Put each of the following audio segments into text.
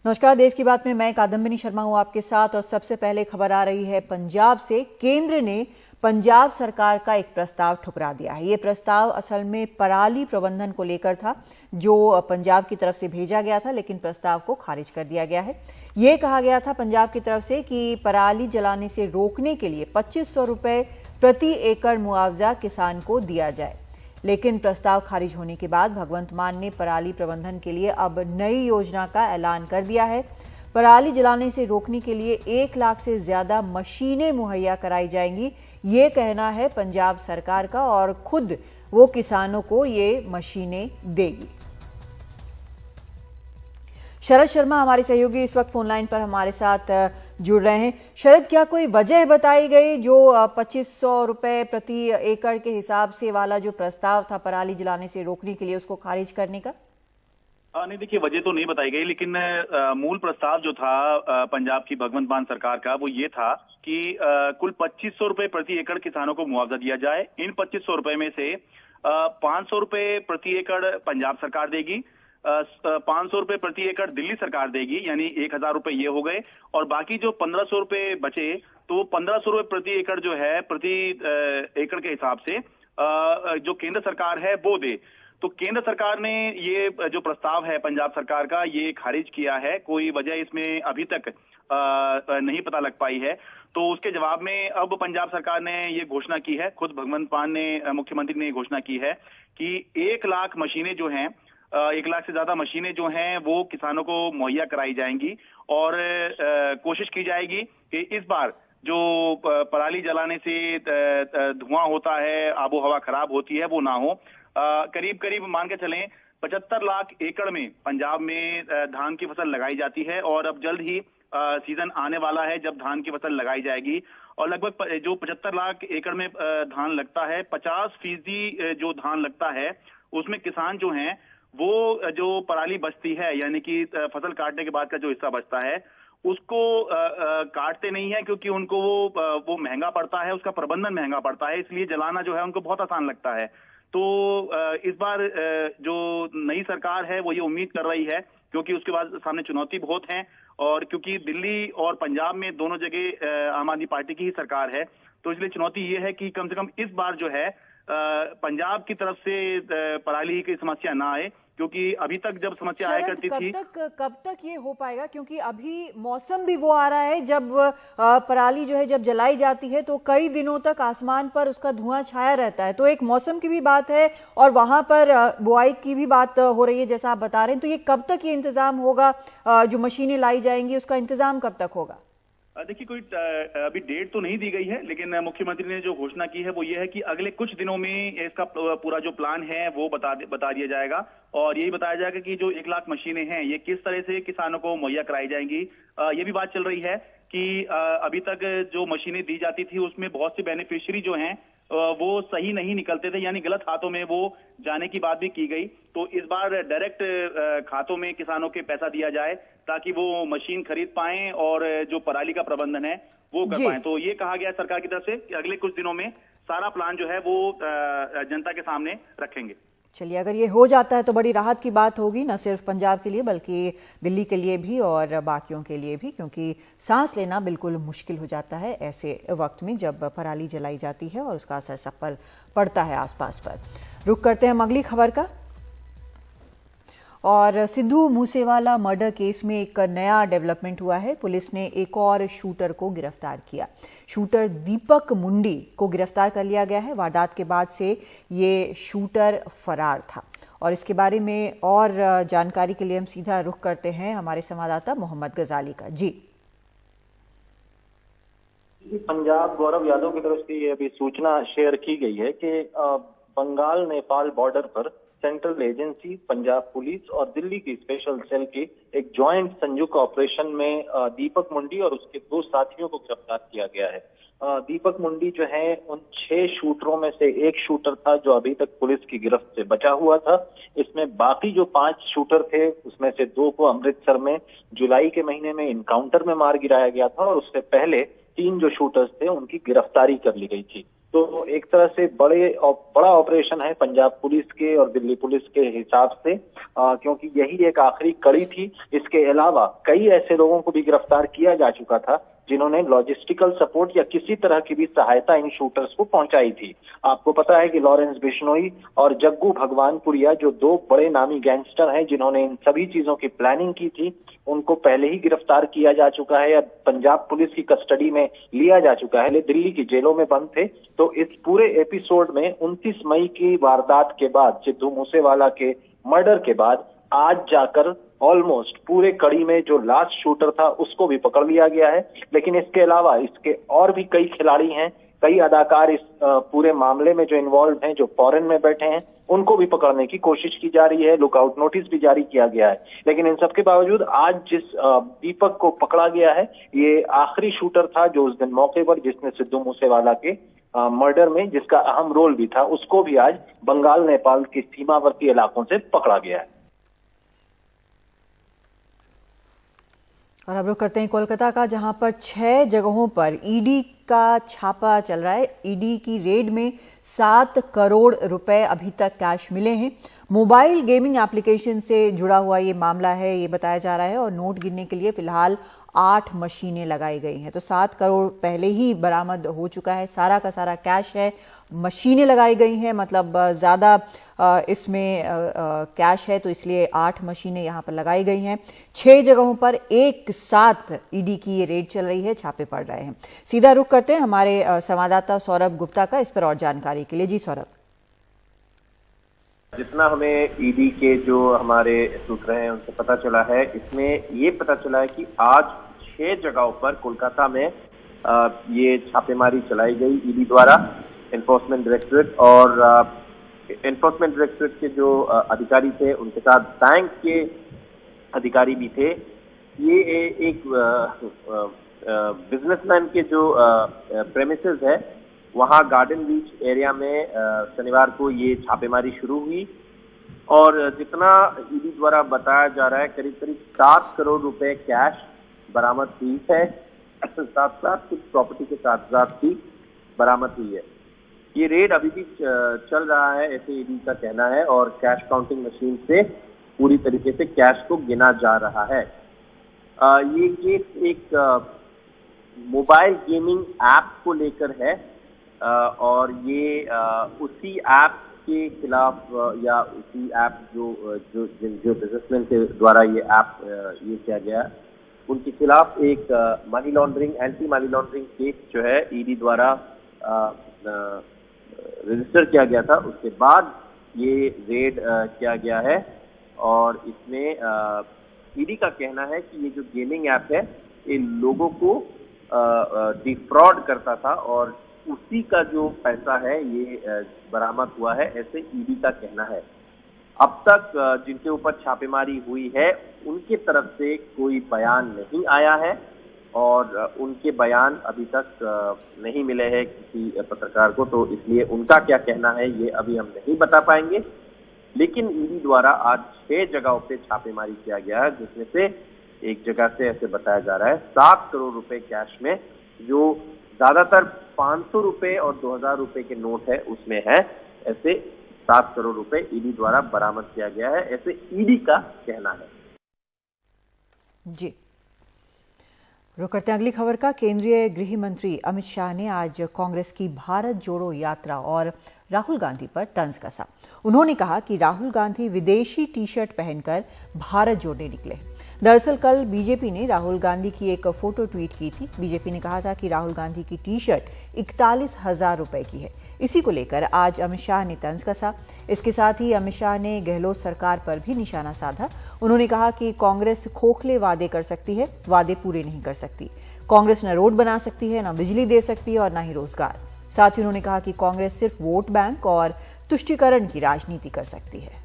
नमस्कार। देश की बात में मैं कादम्बिनी शर्मा हूं आपके साथ और सबसे पहले खबर आ रही है पंजाब से। केंद्र ने पंजाब सरकार का एक प्रस्ताव ठुकरा दिया है। ये प्रस्ताव असल में पराली प्रबंधन को लेकर था, जो पंजाब की तरफ से भेजा गया था, लेकिन प्रस्ताव को खारिज कर दिया गया है। ये कहा गया था पंजाब की तरफ से कि पराली जलाने से रोकने के लिए 2500 रुपए प्रति एकड़ मुआवजा किसान को दिया जाए, लेकिन प्रस्ताव खारिज होने के बाद भगवंत मान ने पराली प्रबंधन के लिए अब नई योजना का ऐलान कर दिया है। पराली जलाने से रोकने के लिए 1 लाख से ज्यादा मशीनें मुहैया कराई जाएंगी, ये कहना है पंजाब सरकार का, और खुद वो किसानों को ये मशीनें देगी। शरद शर्मा हमारे सहयोगी इस वक्त फोन लाइन पर हमारे साथ जुड़ रहे हैं। शरद, क्या कोई वजह बताई गई जो 2500 रुपए प्रति एकड़ के हिसाब से वाला जो प्रस्ताव था पराली जलाने से रोकने के लिए, उसको खारिज करने का? नहीं, देखिए, वजह तो नहीं बताई गई, लेकिन मूल प्रस्ताव जो था पंजाब की भगवंत मान सरकार का, वो ये था कि कुल 2500 रुपए प्रति एकड़ किसानों को मुआवजा दिया जाए। इन 2500 रुपए में से 500 रुपए प्रति एकड़ पंजाब सरकार देगी, 500 रुपए प्रति एकड़ दिल्ली सरकार देगी, यानी 1000 रुपए ये हो गए, और बाकी जो 1500 रुपए बचे, तो 1500 रुपए प्रति एकड़ जो है प्रति एकड़ के हिसाब से जो केंद्र सरकार है वो दे। तो केंद्र सरकार ने ये जो प्रस्ताव है पंजाब सरकार का, ये खारिज किया है। कोई वजह इसमें अभी तक नहीं पता लग पाई है। तो उसके जवाब में अब पंजाब सरकार ने ये घोषणा की है, खुद भगवंत मान ने, मुख्यमंत्री ने घोषणा की है कि 1 लाख मशीनें जो हैं, 1 लाख से ज्यादा मशीनें जो हैं वो किसानों को मुहैया कराई जाएंगी, और कोशिश की जाएगी कि इस बार जो पराली जलाने से धुआं होता है, आबो हवा खराब होती है, वो ना हो। करीब करीब मान के चलें 75 लाख एकड़ में पंजाब में धान की फसल लगाई जाती है, और अब जल्द ही सीजन आने वाला है जब धान की फसल लगाई जाएगी, और लगभग जो 75 लाख एकड़ में धान लगता है, 50% जो धान लगता है उसमें किसान जो हैं वो जो पराली बचती है, यानी कि फसल काटने के बाद का जो हिस्सा बचता है, उसको काटते नहीं है, क्योंकि उनको वो महंगा पड़ता है, उसका प्रबंधन महंगा पड़ता है, इसलिए जलाना जो है उनको बहुत आसान लगता है। तो इस बार जो नई सरकार है वो ये उम्मीद कर रही है, क्योंकि उसके बाद सामने चुनौती बहुत है, और क्योंकि दिल्ली और पंजाब में दोनों जगह आम आदमी पार्टी की ही सरकार है, तो इसलिए चुनौती ये है कि कम से कम इस बार जो है पंजाब की तरफ से पराली की समस्या ना आए, क्योंकि अभी तक जब समस्या आया करती थी। कब तक ये हो पाएगा? क्योंकि अभी मौसम भी वो आ रहा है जब पराली जो है जब जलाई जाती है तो कई दिनों तक आसमान पर उसका धुआं छाया रहता है, तो एक मौसम की भी बात है और वहां पर बुआई की भी बात हो रही है जैसा आप बता रहे हैं। तो ये कब तक ये इंतजाम होगा, जो मशीनें लाई जाएंगी उसका इंतजाम कब तक होगा? देखिए, कोई अभी डेट तो नहीं दी गई है, लेकिन मुख्यमंत्री ने जो घोषणा की है वो ये है कि अगले कुछ दिनों में इसका पूरा जो प्लान है वो बता दिया जाएगा, और यही बताया जाएगा कि जो 1 लाख मशीनें हैं ये किस तरह से किसानों को मुहैया कराई जाएंगी। ये भी बात चल रही है कि अभी तक जो मशीनें दी जाती थी उसमें बहुत से बेनिफिशियरी जो हैं वो सही नहीं निकलते थे, यानी गलत हाथों में वो जाने की बात भी की गई। तो इस बार डायरेक्ट खातों में किसानों के पैसा दिया जाए ताकि वो मशीन खरीद पाएं और जो पराली का प्रबंधन है वो कर पाएं। तो ये कहा गया सरकार की तरफ से कि अगले कुछ दिनों में सारा प्लान जो है वो जनता के सामने रखेंगे। चलिए, अगर ये हो जाता है तो बड़ी राहत की बात होगी, न सिर्फ पंजाब के लिए बल्कि दिल्ली के लिए भी और बाकियों के लिए भी, क्योंकि सांस लेना बिल्कुल मुश्किल हो जाता है ऐसे वक्त में जब पराली जलाई जाती है और उसका असर सब पर पड़ता है आसपास पर। रुक करते हैं हम अगली खबर का। और सिद्धू मूसेवाला मर्डर केस में एक नया डेवलपमेंट हुआ है। पुलिस ने एक और शूटर को गिरफ्तार किया। शूटर दीपक मुंडी को गिरफ्तार कर लिया गया है। वारदात के बाद से ये शूटर फरार था, और इसके बारे में और जानकारी के लिए हम सीधा रुख करते हैं हमारे संवाददाता मोहम्मद गजाली का। जी, पंजाब गौरव यादव की तरफ से ये अभी सूचना शेयर की गई है कि बंगाल नेपाल बॉर्डर पर सेंट्रल एजेंसी, पंजाब पुलिस और दिल्ली की स्पेशल सेल के एक जॉइंट संयुक्त ऑपरेशन में दीपक मुंडी और उसके 2 साथियों को गिरफ्तार किया गया है। दीपक मुंडी जो है उन 6 शूटरों में से एक शूटर था जो अभी तक पुलिस की गिरफ्त से बचा हुआ था। इसमें बाकी जो 5 शूटर थे उसमें से 2 को अमृतसर में जुलाई के महीने में इनकाउंटर में मार गिराया गया था, और उससे पहले 3 जो शूटर्स थे उनकी गिरफ्तारी कर ली गई थी। तो एक तरह से बड़ा ऑपरेशन है पंजाब पुलिस के और दिल्ली पुलिस के हिसाब से, क्योंकि यही एक आखिरी कड़ी थी। इसके अलावा कई ऐसे लोगों को भी गिरफ्तार किया जा चुका था जिन्होंने लॉजिस्टिकल सपोर्ट या किसी तरह की भी सहायता इन शूटर्स को पहुंचाई थी। आपको पता है कि लॉरेंस बिश्नोई और जग्गू भगवानपुरिया, जो दो बड़े नामी गैंगस्टर हैं जिन्होंने इन सभी चीजों की प्लानिंग की थी, उनको पहले ही गिरफ्तार किया जा चुका है या पंजाब पुलिस की कस्टडी में लिया जा चुका है। दिल्ली की जेलों में बंद थे। तो इस पूरे एपिसोड में 29 मई की वारदात के बाद, सिद्धू मूसेवाला के मर्डर के बाद, आज जाकर ऑलमोस्ट पूरे कड़ी में जो लास्ट शूटर था उसको भी पकड़ लिया गया है। लेकिन इसके अलावा इसके और भी कई खिलाड़ी हैं, कई अदाकार इस पूरे मामले में जो इन्वॉल्व हैं, जो फॉरेन में बैठे हैं, उनको भी पकड़ने की कोशिश की जा रही है। लुकआउट नोटिस भी जारी किया गया है। लेकिन इन सबके बावजूद आज जिस दीपक को पकड़ा गया है, ये आखिरी शूटर था जो उस दिन मौके पर, जिसने सिद्धू मूसेवाला के मर्डर में जिसका अहम रोल भी था, उसको भी आज बंगाल नेपाल के सीमावर्ती इलाकों से पकड़ा गया है। और अब रुख करते हैं कोलकाता का, जहां पर 6 जगहों पर ईडी का छापा चल रहा है। ईडी की रेड में 7 करोड़ रुपए अभी तक कैश मिले हैं। मोबाइल गेमिंग एप्लीकेशन से जुड़ा हुआ ये मामला है, ये बताया जा रहा है। और नोट गिनने के लिए फिलहाल 8 मशीनें लगाई गई हैं। तो 7 करोड़ पहले ही बरामद हो चुका है, सारा का सारा कैश है। मशीनें लगाई गई हैं, मतलब ज़्यादा इसमें कैश है, तो इसलिए 8 मशीनें यहाँ पर लगाई गई हैं। 6 जगहों पर एक साथ ईडी की ये रेड चल रही है, छापे पड़ रहे हैं। सीधा रुख करते हैं हमारे संवाददाता सौरभ गुप्ता का इस पर और जानकारी के लिए। जी सौरभ। जितना हमें ईडी के जो हमारे सूत्र हैं उनसे पता चला है, इसमें ये पता चला है कि आज 6 जगहों पर कोलकाता में ये छापेमारी चलाई गई ईडी द्वारा। एनफोर्समेंट डायरेक्टरेट और एनफोर्समेंट डायरेक्टरेट के जो अधिकारी थे, उनके साथ बैंक के अधिकारी भी थे। ये एक बिजनेसमैन के जो प्रेमिसेस है, वहां गार्डन बीच एरिया में शनिवार को ये छापेमारी शुरू हुई। और जितना ईडी द्वारा बताया जा रहा है, करीब करीब 7 करोड़ रुपए कैश बरामद हुई है। साथ साथ कुछ प्रॉपर्टी के कागजात भी बरामद हुई है। ये रेड अभी भी चल रहा है, ऐसे ईडी का कहना है। और कैश काउंटिंग मशीन से पूरी तरीके से कैश को गिना जा रहा है। ये केस एक मोबाइल गेमिंग ऐप को लेकर है। और ये उसी ऐप के खिलाफ या उसी ऐप जो बिजनेसमैन के द्वारा ये ऐप ये किया गया, उनके खिलाफ एक money laundering, anti money laundering case जो है ईडी द्वारा रजिस्टर किया गया था। उसके बाद ये रेड किया गया है। और इसमें ईडी का कहना है कि ये जो गेमिंग ऐप है, ये लोगों को डिफ्रॉड करता था और उसी का जो पैसा है ये बरामद हुआ है, ऐसे ईडी का कहना है। अब तक जिनके ऊपर छापेमारी हुई है, उनके तरफ से कोई बयान नहीं आया है और उनके बयान अभी तक नहीं मिले हैं किसी पत्रकार को, तो इसलिए उनका क्या कहना है ये अभी हम नहीं बता पाएंगे। लेकिन ईडी द्वारा आज 6 जगहों पे छापेमारी किया गया है, जिसमें से एक जगह से ऐसे बताया जा रहा है 7 करोड़ रुपए कैश में, जो ज्यादातर 500 रुपए और 2000 रुपए के नोट है उसमें है। ऐसे 7 करोड़ रुपए ईडी द्वारा बरामद किया गया है, ऐसे ईडी का कहना है। जी, रुक करते हैं अगली खबर का। केंद्रीय गृह मंत्री अमित शाह ने आज कांग्रेस की भारत जोड़ो यात्रा और राहुल गांधी पर तंज कसा। उन्होंने कहा कि राहुल गांधी विदेशी टी शर्ट पहनकर भारत जोड़ने निकले। दरअसल कल बीजेपी ने राहुल गांधी की एक फोटो ट्वीट की थी। बीजेपी ने कहा था कि राहुल गांधी की टी शर्ट 41,000 रुपए की है। इसी को लेकर आज अमित शाह ने तंज कसा। इसके साथ ही अमित शाह ने गहलोत सरकार पर भी निशाना साधा। उन्होंने कहा कि कांग्रेस खोखले वादे कर सकती है, वादे पूरे नहीं कर सकती। कांग्रेस न रोड बना सकती है, न बिजली दे सकती है और न ही रोजगार। साथ ही उन्होंने कहा कि कांग्रेस सिर्फ वोट बैंक और तुष्टीकरण की राजनीति कर सकती है।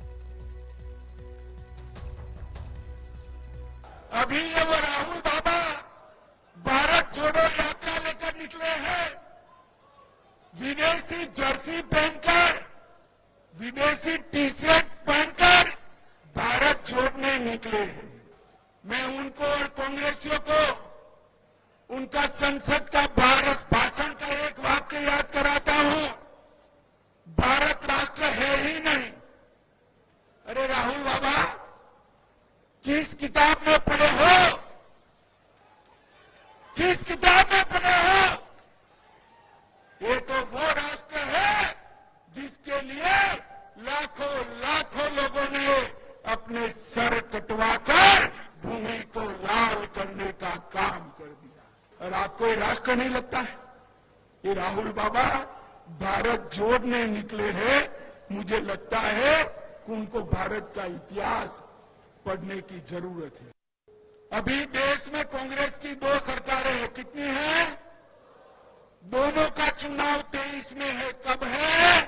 अभी ये वो राहुल बाबा भारत जोड़ो यात्रा लेकर निकले हैं, विदेशी जर्सी पहनकर, विदेशी टी शर्ट पहनकर भारत जोड़ने निकले हैं। मैं उनको और कांग्रेसियों को उनका संसद का भारत भाषण का एक वाक्य याद कराता हूं, भारत राष्ट्र है ही नहीं। अरे राहुल बाबा, किस किताब में पढ़े हो? किस किताब में पढ़े हो? ये तो वो राष्ट्र है जिसके लिए लाखों लाखों लोगों ने अपने सर कटवाकर भूमि को लाल करने का काम कर दिया। और आपको ये राष्ट्र नहीं लगता है? ये राहुल बाबा भारत जोड़ने निकले हैं। मुझे लगता है कि उनको भारत का इतिहास पढ़ने की जरूरत है। अभी देश में कांग्रेस की 2 सरकारें हैं। कितनी हैं? दोनों का चुनाव 23 में है। कब है?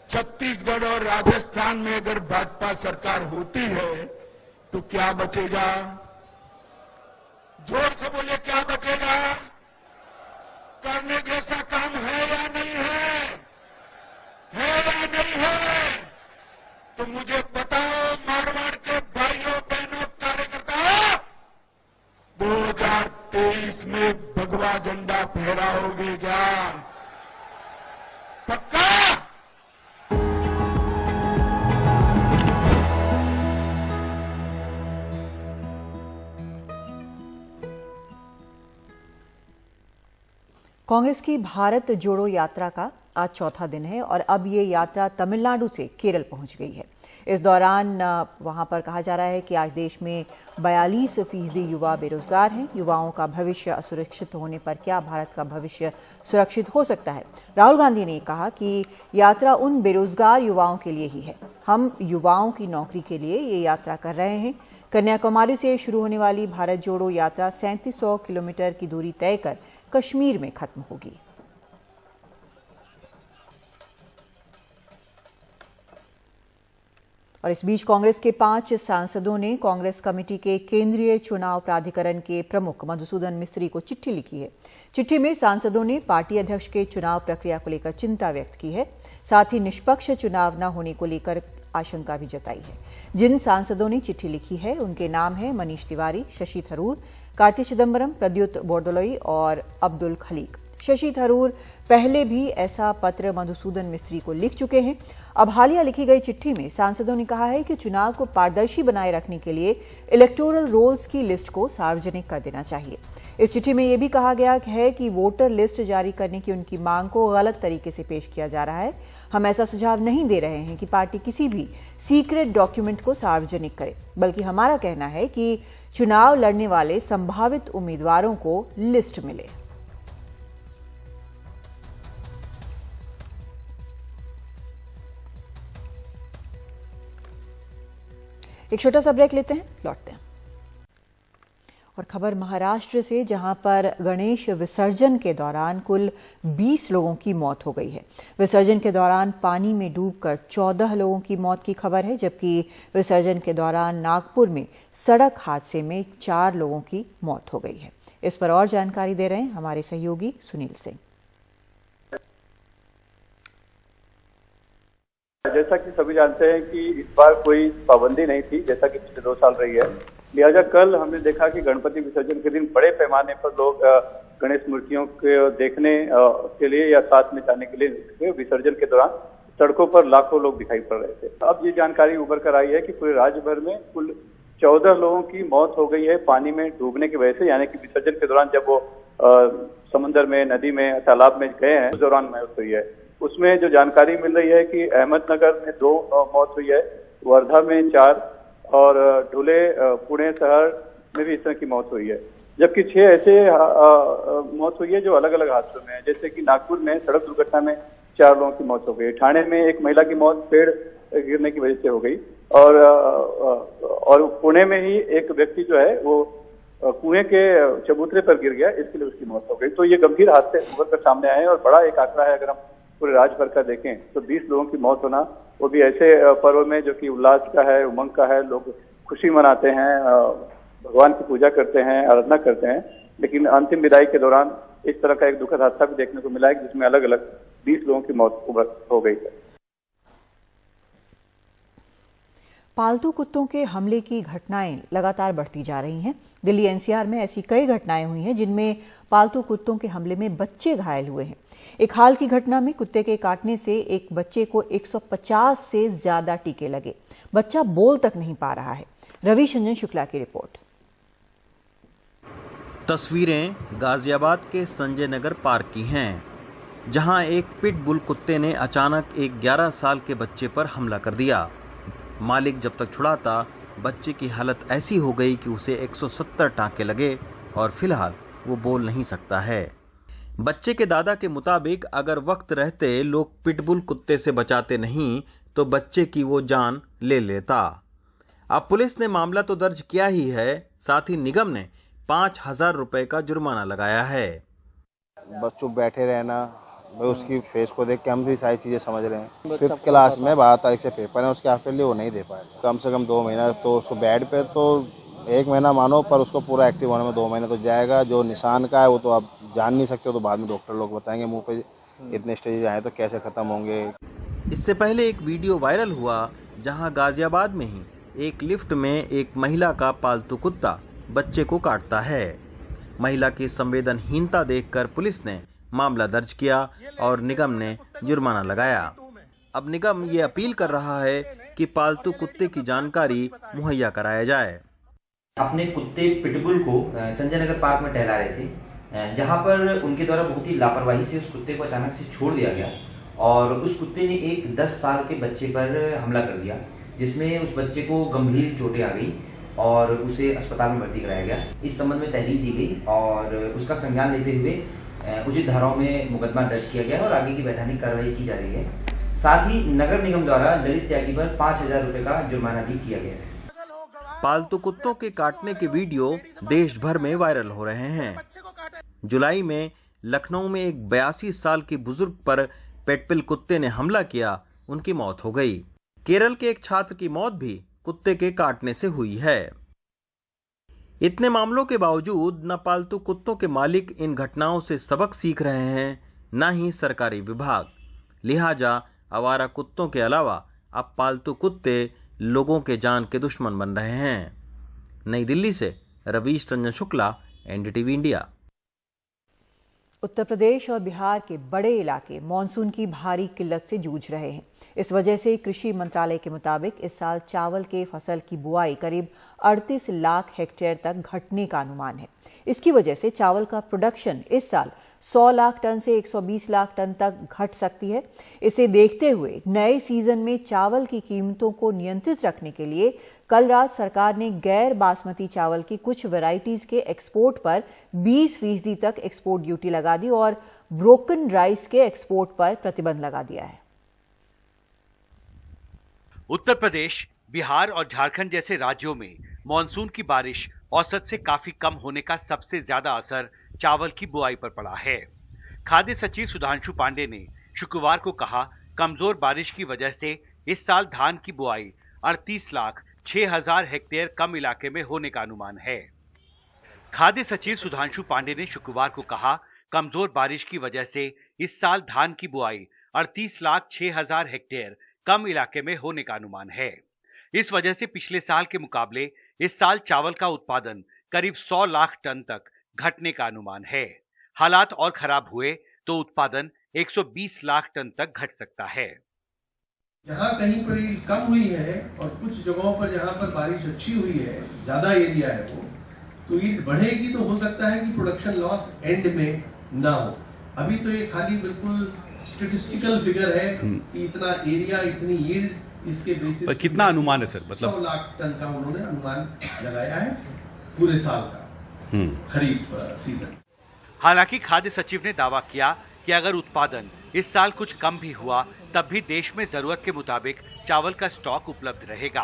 छत्तीसगढ़ और राजस्थान में अगर भाजपा सरकार होती है तो क्या बचेगा? जोर से बोलिए, क्या बचेगा? करने जैसा काम है या नहीं है? है या नहीं है? तो मुझे बताओ, मारवाड़ के भाइयों बहनों कार्यकर्ताओं, 2023 में भगवा झंडा फहराओगे क्या? पक्का? कांग्रेस की भारत जोड़ो यात्रा का आज चौथा दिन है और अब ये यात्रा तमिलनाडु से केरल पहुंच गई है। इस दौरान वहां पर कहा जा रहा है कि आज देश में 42% युवा बेरोजगार हैं। युवाओं का भविष्य असुरक्षित होने पर क्या भारत का भविष्य सुरक्षित हो सकता है? राहुल गांधी ने कहा कि यात्रा उन बेरोजगार युवाओं के लिए ही है। हम युवाओं की नौकरी के लिए ये यात्रा कर रहे हैं। कन्याकुमारी से शुरू होने वाली भारत जोड़ो यात्रा 3700 किलोमीटर की दूरी तय कर कश्मीर में खत्म होगी। और इस बीच कांग्रेस के 5 सांसदों ने कांग्रेस कमेटी के केंद्रीय चुनाव प्राधिकरण के प्रमुख मधुसूदन मिस्त्री को चिट्ठी लिखी है। चिट्ठी में सांसदों ने पार्टी अध्यक्ष के चुनाव प्रक्रिया को लेकर चिंता व्यक्त की है। साथ ही निष्पक्ष चुनाव न होने को लेकर आशंका भी जताई है। जिन सांसदों ने चिट्ठी लिखी है उनके नाम हैं मनीष तिवारी, शशि थरूर, कार्ति चिदंबरम, प्रद्युत बोरदोलोई और अब्दुल खलीक। शशि थरूर पहले भी ऐसा पत्र मधुसूदन मिस्त्री को लिख चुके हैं। अब हालिया लिखी गई चिट्ठी में सांसदों ने कहा है कि चुनाव को पारदर्शी बनाए रखने के लिए इलेक्टोरल रोल्स की लिस्ट को सार्वजनिक कर देना चाहिए। इस चिट्ठी में यह भी कहा गया है कि वोटर लिस्ट जारी करने की उनकी मांग को गलत तरीके से पेश किया जा रहा है। हम ऐसा सुझाव नहीं दे रहे हैं कि पार्टी किसी भी सीक्रेट डॉक्यूमेंट को सार्वजनिक करे, बल्कि हमारा कहना है कि चुनाव लड़ने वाले संभावित उम्मीदवारों को लिस्ट मिले। एक छोटा सा ब्रेक लेते हैं, लौटते हैं। और खबर महाराष्ट्र से, जहां पर गणेश विसर्जन के दौरान कुल 20 लोगों की मौत हो गई है। विसर्जन के दौरान पानी में डूबकर 14 लोगों की मौत की खबर है, जबकि विसर्जन के दौरान नागपुर में सड़क हादसे में 4 लोगों की मौत हो गई है। इस पर और जानकारी दे रहे हैं हमारे सहयोगी सुनील सिंह। जैसा कि सभी जानते हैं कि इस बार कोई पाबंदी नहीं थी, जैसा कि पिछले 2 साल रही है। लिहाजा कल हमने देखा कि गणपति विसर्जन के दिन बड़े पैमाने पर लोग गणेश मूर्तियों को देखने के लिए या साथ में जाने के लिए विसर्जन के दौरान सड़कों पर लाखों लोग दिखाई पड़ रहे थे। अब ये जानकारी उभर कर आई है कि पूरे राज्य भर में कुल 14 लोगों की मौत हो गई है पानी में डूबने की वजह से, यानी कि विसर्जन के दौरान जब वो समुद्र में, नदी में, तालाब में गए हैं उस दौरान मौत हुई है। उसमें जो जानकारी मिल रही है कि अहमदनगर में 2 मौत हुई है, वर्धा में 4 और धुले पुणे शहर में भी इस तरह की मौत हुई है। जबकि 6 ऐसे मौत हुई है जो अलग अलग हादसों में है, जैसे कि नागपुर में सड़क दुर्घटना में 4 लोगों की मौत हो गई, ठाणे में एक महिला की मौत पेड़ गिरने की वजह से हो गई और पुणे में ही एक व्यक्ति जो है वो कुएं के चबूतरे पर गिर गया, इसके लिए उसकी मौत हो गई। तो ये गंभीर हादसे उभर कर सामने आए हैं और बड़ा एक आंकड़ा है। अगर हम पूरे राज्य भर का देखें तो 20 लोगों की मौत होना, वो भी ऐसे पर्व में जो कि उल्लास का है, उमंग का है, लोग खुशी मनाते हैं, भगवान की पूजा करते हैं, आराधना करते हैं, लेकिन अंतिम विदाई के दौरान इस तरह का एक दुखद हादसा भी देखने को मिला है जिसमें अलग अलग 20 लोगों की मौत हो गई है। पालतू कुत्तों के हमले की घटनाएं लगातार बढ़ती जा रही हैं। दिल्ली एनसीआर में ऐसी कई घटनाएं हुई हैं जिनमें पालतू कुत्तों के हमले में बच्चे घायल हुए हैं। एक हाल की घटना में कुत्ते के काटने से एक बच्चे को 150 से ज्यादा टीके लगे। बच्चा बोल तक नहीं पा रहा है। रविशंजन शुक्ला की रिपोर्ट। तस्वीरें गाजियाबाद के संजय नगर पार्क की हैं, जहां एक पिटबुल कुत्ते ने अचानक एक 11 साल के बच्चे पर हमला कर दिया। मालिक जब तक छुड़ाता, बच्चे की हालत ऐसी हो गई कि उसे 170 टाँके लगे और फिलहाल वो बोल नहीं सकता है। बच्चे के दादा के मुताबिक अगर वक्त रहते लोग पिटबुल कुत्ते से बचाते नहीं तो बच्चे की वो जान ले लेता। अब पुलिस ने मामला तो दर्ज किया ही है, साथ ही निगम ने 5,000 रुपए का जुर्माना लगाया है। बच्चों बैठे रहना, भाई उसकी फेस को देख के हम भी सारी चीज़ें समझ रहे हैं। 5th क्लास में 12 तारीख से पेपर है, उसके आफ्टर लिए वो नहीं दे पाए। कम से कम 2 महीना तो उसको बेड पे, तो 1 महीना मानो, पर उसको पूरा एक्टिव होने में 2 महीने तो जाएगा। जो निशान का है वो तो आप जान नहीं सकते, तो बाद में डॉक्टर लोग बताएंगे मुंह पे। इतने स्टेज आए तो कैसे ख़त्म होंगे। इससे पहले एक वीडियो वायरल हुआ जहां गाजियाबाद में ही एक लिफ्ट में एक महिला का पालतू कुत्ता बच्चे को काटता है। महिला की संवेदनहीनता देखकर पुलिस ने मामला दर्ज किया और निगम ने जुर्माना लगाया। अब निगम ये अपील कर रहा है कि पालतू कुत्ते की जानकारी मुहैया कराया जाए। अपने कुत्ते पिटबुल को संजय नगर पार्क में टहला रहे थे, जहां पर उनके द्वारा बहुत ही लापरवाही से उस कुत्ते को अचानक से छोड़ दिया गया और उस कुत्ते ने एक 10 साल के बच्चे पर हमला कर दिया, जिसमें उस बच्चे को गंभीर चोटें आ गई और उसे अस्पताल में भर्ती कराया गया। इस संबंध में तहरीर दी गई और उसका संज्ञान लेते हुए उचित धाराओं में मुकदमा दर्ज किया गया और आगे की वैधानिक कार्रवाई की जा रही है। साथ ही नगर निगम द्वारा ललित त्यागी पर 5,000 रुपए का जुर्माना भी किया गया है। पालतू कुत्तों के काटने के वीडियो देश भर में वायरल हो रहे हैं। जुलाई में लखनऊ में एक 82 साल की बुजुर्ग पर पिटबुल कुत्ते ने हमला किया, उनकी मौत हो गई। केरल के एक छात्र की मौत भी कुत्ते के काटने से हुई है। इतने मामलों के बावजूद न पालतू कुत्तों के मालिक इन घटनाओं से सबक सीख रहे हैं, न ही सरकारी विभाग। लिहाजा आवारा कुत्तों के अलावा अब पालतू कुत्ते लोगों के जान के दुश्मन बन रहे हैं। नई दिल्ली से रविशंजन शुक्ला, एनडीटीवी इंडिया। उत्तर प्रदेश और बिहार के बड़े इलाके मॉनसून की भारी किल्लत से जूझ रहे हैं। इस वजह से कृषि मंत्रालय के मुताबिक इस साल चावल के फसल की बुआई करीब 38 लाख हेक्टेयर तक घटने का अनुमान है। इसकी वजह से चावल का प्रोडक्शन इस साल 100 लाख टन से 120 लाख टन तक घट सकती है। इसे देखते हुए नए सीजन में चावल की कीमतों को नियंत्रित रखने के लिए कल रात सरकार ने गैर बासमती चावल की कुछ वैरायटीज के एक्सपोर्ट पर 20% तक एक्सपोर्ट ड्यूटी लगा दी और ब्रोकन राइस के एक्सपोर्ट पर प्रतिबंध लगा दिया है। उत्तर प्रदेश, बिहार और झारखंड जैसे राज्यों में मॉनसून की बारिश औसत से काफी कम होने का सबसे ज्यादा असर चावल की बुआई पर पड़ा है। खाद्य सचिव सुधांशु पांडे ने शुक्रवार को कहा, कमजोर बारिश की वजह से इस साल धान की बुआई 38,06,000 हेक्टेयर कम इलाके में होने का अनुमान है। खाद्य सचिव सुधांशु पांडे ने शुक्रवार को कहा, कमजोर बारिश की वजह से इस साल धान की बुआई 38,06,000 हेक्टेयर कम इलाके में होने का अनुमान है। इस वजह से पिछले साल के मुकाबले इस साल चावल का उत्पादन करीब 100 लाख टन तक घटने का अनुमान है। हालात और खराब हुए तो उत्पादन 120 लाख टन तक घट सकता है। जहाँ कहीं पर कम हुई है और कुछ जगहों पर जहाँ पर बारिश अच्छी हुई है, ज्यादा एरिया है वो, तो यील्ड बढ़ेगी तो हो सकता है कि प्रोडक्शन लॉस एंड में ना हो। अभी तो ये खाली बिल्कुल स्टैटिस्टिकल फिगर है कि इतना एरिया, इतनी यील्ड, इसके बेसिस पर कितना अनुमान है सर? मतलब 100 लाख टन का उन्होंने अनुमान लगाया है पूरे साल का खरीफ सीजन। हालांकि खाद्य सचिव ने दावा किया कि अगर उत्पादन इस साल कुछ कम भी हुआ तब भी देश में जरूरत के मुताबिक चावल का स्टॉक उपलब्ध रहेगा।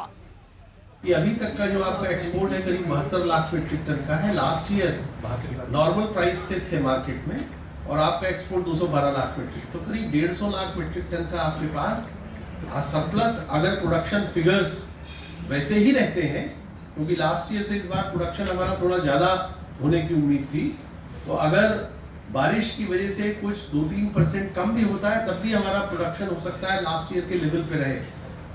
ये अभी तक का जो आपका एक्सपोर्ट है करीब 72 लाख मीट्रिक टन का है। लास्ट ईयर नॉर्मल प्राइस थे मार्केट में और आपका एक्सपोर्ट 212 लाख मीट्रिक, तो करीब 150 लाख मीट्रिक टन का आपके पास सरप्लस। अगर प्रोडक्शन फिगर्स वैसे ही रहते हैं, क्योंकि लास्ट ईयर से इस बार प्रोडक्शन हमारा थोड़ा ज्यादा होने की उम्मीद थी, तो अगर बारिश की वजह से कुछ 2-3% कम भी होता है तब भी हमारा प्रोडक्शन हो सकता है लास्ट ईयर के लेवल पे रहे।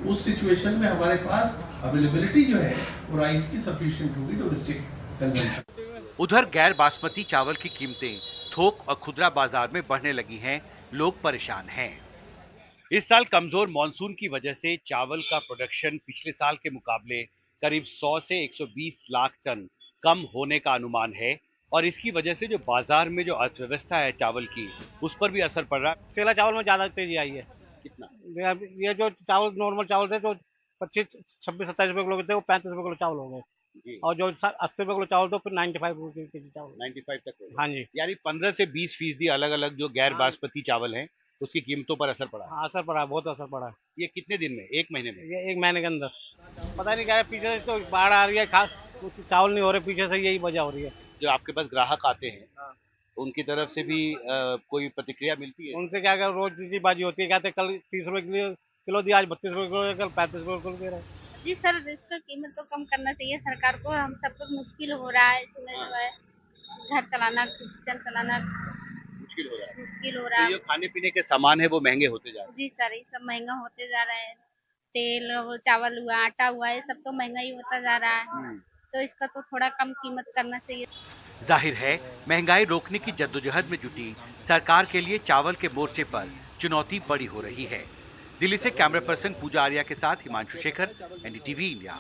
उस सिचुएशन में हमारे पास अवेलेबिलिटी जो है वो राइस की सफिशिएंट होगी डोमेस्टिक कंजम्पशन। उधर गैर बासमती चावल की कीमतें थोक और खुदरा बाजार में बढ़ने लगी हैं, लोग परेशान हैं। इस साल कमजोर मॉनसून की वजह से चावल का प्रोडक्शन पिछले साल के मुकाबले करीब 100 से 120 लाख टन कम होने का अनुमान है और इसकी वजह से जो बाजार में जो अर्थव्यवस्था है चावल की, उस पर भी असर पड़ रहा है। सेला चावल में ज्यादा तेजी आई है। कितना? ये जो चावल नॉर्मल चावल थे जो 25-26-27 रुपए किलो थे वो 35 रुपए किलो चावल हो गए और जो 80 रुपए किलो चावल तो फिर 95 रुपए के चावल 95 तक हो गए। हाँ जी, यानी 15 से 20% अलग अलग जो गैर बासमती चावल हैं उसकी कीमतों पर असर पड़ा है। असर पड़ा है, बहुत असर पड़ा है। ये कितने दिन में, एक महीने में? ये एक महीने के अंदर पता नहीं क्या है, पीछे से तो बाढ़ आ रही है, खास चावल नहीं हो रहे, पीछे से यही वजह हो रही है। जो आपके पास ग्राहक आते हैं उनकी तरफ से भी कोई प्रतिक्रिया मिलती है? उनसे क्या कर रोज जी बाजी होती है, कहते कल 30 रुपए किलो दिया, आज 32 रुपए किलो, कल 35 रुपए किलो दे रहे हैं। जी सर, इसका कीमत तो कम करना चाहिए सरकार को। हम सब कुछ मुश्किल हो रहा है इसमें, जो है घर चलाना, किचन चलाना मुश्किल हो रहा है। मुश्किल हो रहा है। जो खाने पीने के सामान है वो महंगे होते जा रहे हैं। जी सर, ये सब महंगा होते जा रहा है। तेल, चावल हुआ, आटा हुआ, ये सब तो महंगा ही होता जा रहा है, तो इसका तो थोड़ा कम कीमत करना चाहिए। जाहिर है महंगाई रोकने की जद्दोजहद में जुटी सरकार के लिए चावल के मोर्चे पर चुनौती बड़ी हो रही है। दिल्ली से कैमरा पर्सन पूजा आर्या के साथ हिमांशु शेखर, एनडीटीवी इंडिया।